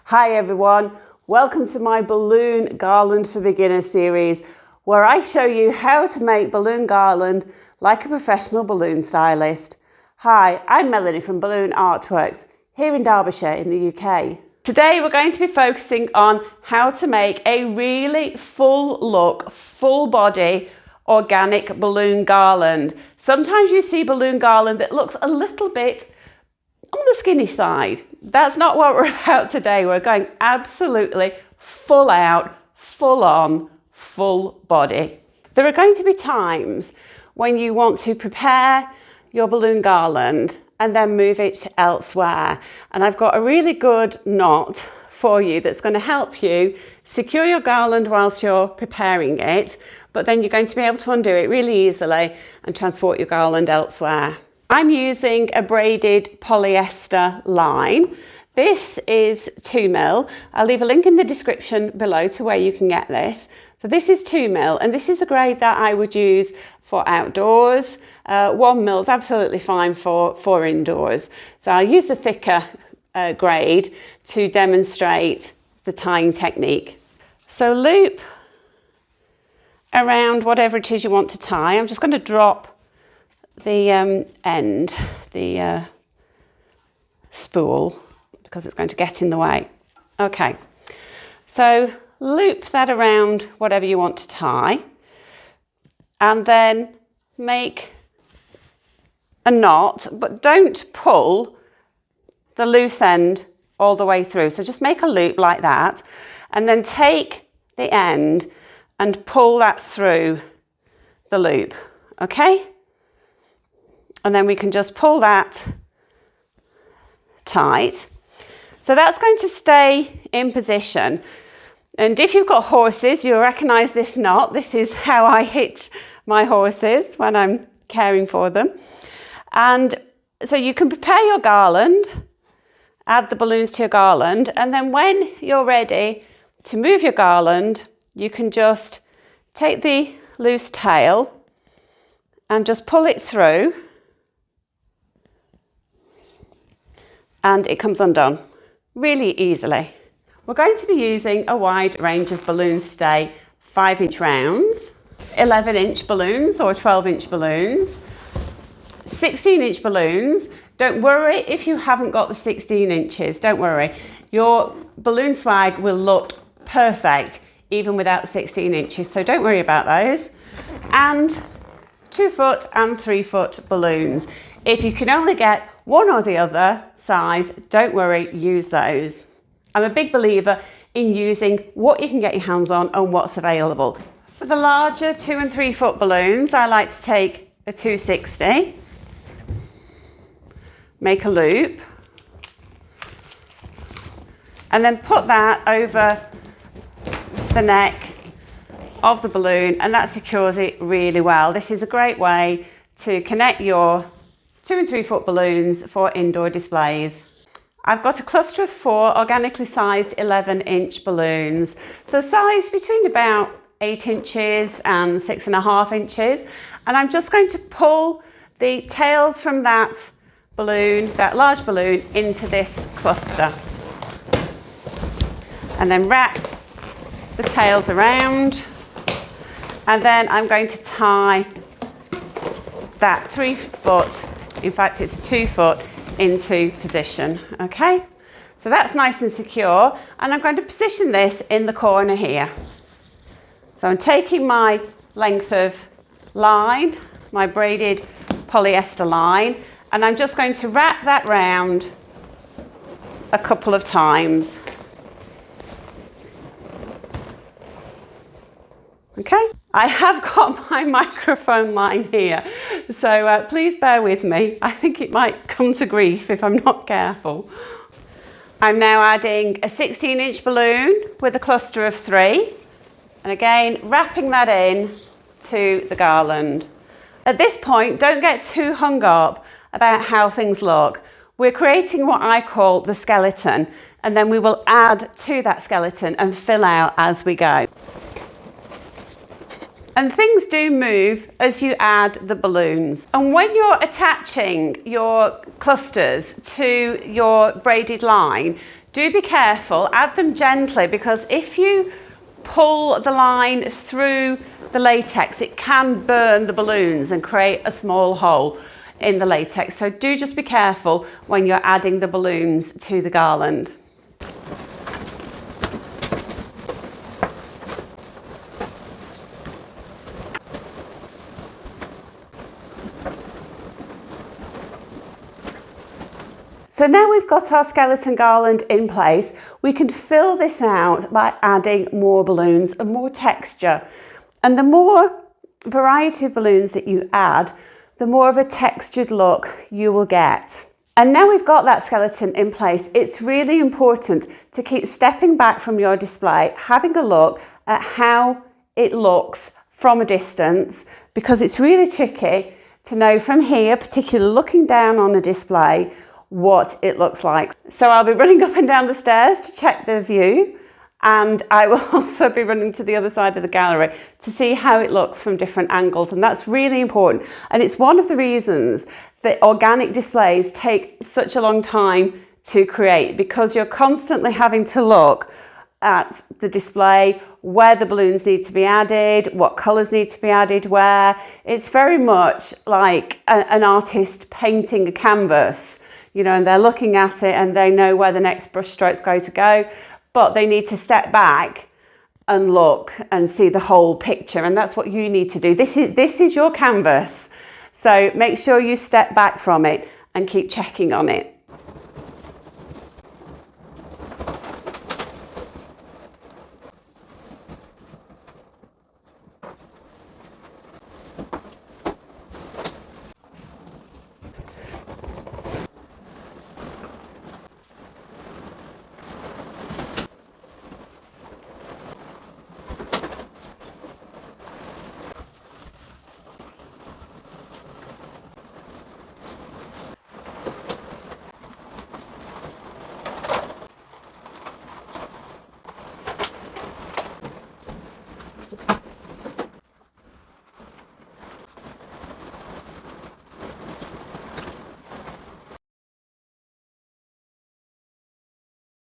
Hi everyone, welcome to my Balloon Garland for Beginners series, where I show you how to make balloon garland like a professional balloon stylist. Hi, I'm Melanie from Balloon Artworks here in Derbyshire in the UK. Today we're going to be focusing on how to make a really full look, full body organic balloon garland. Sometimes you see balloon garland that looks a little bit on the skinny side. That's not what we're about today. We're going absolutely full out, full on, full body. There are going to be times when you want to prepare your balloon garland and then move it elsewhere. And I've got a really good knot for you that's going to help you secure your garland whilst you're preparing it, but then you're going to be able to undo it really easily and transport your garland elsewhere. I'm using a braided polyester line. This is 2mm. I'll leave a link in the description below to where you can get this. So this is 2mm, and this is a grade that I would use for outdoors. 1mm is absolutely fine for indoors. So I'll use a thicker grade to demonstrate the tying technique. So loop around whatever it is you want to tie. I'm just going to drop the end, the spool, because it's going to get in the way. Okay, so loop that around whatever you want to tie, and then make a knot, but don't pull the loose end all the way through. So just make a loop like that, and then take the end and pull that through the loop, okay? And then we can just pull that tight. So that's going to stay in position. And if you've got horses, you'll recognise this knot. This is how I hitch my horses when I'm caring for them. And so you can prepare your garland, add the balloons to your garland, and then when you're ready to move your garland, you can just take the loose tail and just pull it through, and it comes undone really easily. We're going to be using a wide range of balloons today, 5-inch rounds, 11-inch balloons or 12-inch balloons, 16-inch balloons. Don't worry if you haven't got the 16 inches, don't worry. Your balloon swag will look perfect even without the 16 inches, so don't worry about those. And 2-foot and 3-foot balloons. If you can only get one or the other size, don't worry, use those. I'm a big believer in using what you can get your hands on and what's available. For the larger 2 and 3 foot balloons, I like to take a 260, make a loop, and then put that over the neck of the balloon, and that secures it really well. This is a great way to connect your 2 and 3 foot balloons for indoor displays. I've got a cluster of 4 organically sized 11-inch balloons, so size between about 8 inches and 6.5 inches, and I'm just going to pull the tails from that balloon, that large balloon, into this cluster, and then wrap the tails around, and then I'm going to tie that 3-foot, in fact it's a 2-foot, into position, okay? So that's nice and secure, and I'm going to position this in the corner here. So I'm taking my length of line, my braided polyester line, and I'm just going to wrap that round a couple of times. Okay, I have got my microphone line here, so please bear with me. I think it might come to grief if I'm not careful. I'm now adding a 16-inch balloon with a cluster of 3, and again, wrapping that in to the garland. At this point, don't get too hung up about how things look. We're creating what I call the skeleton, and then we will add to that skeleton and fill out as we go. And things do move as you add the balloons. And when you're attaching your clusters to your braided line, Do be careful, add them gently, because if you pull the line through the latex, it can burn the balloons and create a small hole in the latex. So do just be careful when you're adding the balloons to the garland. So now we've got our skeleton garland in place, we can fill this out by adding more balloons and more texture. And the more variety of balloons that you add, the more of a textured look you will get. And now we've got that skeleton in place, it's really important to keep stepping back from your display, having a look at how it looks from a distance, because it's really tricky to know from here, particularly looking down on a display, what it looks like. So I'll be running up and down the stairs to check the view, and I will also be running to the other side of the gallery to see how it looks from different angles, and that's really important. And it's one of the reasons that organic displays take such a long time to create, because you're constantly having to look at the display, where the balloons need to be added, what colours need to be added where. It's very much like an artist painting a canvas. You know, and they're looking at it and they know where the next brush stroke's going to go, but they need to step back and look and see the whole picture, and that's what you need to do. This is your canvas, so make sure you step back from it and keep checking on it.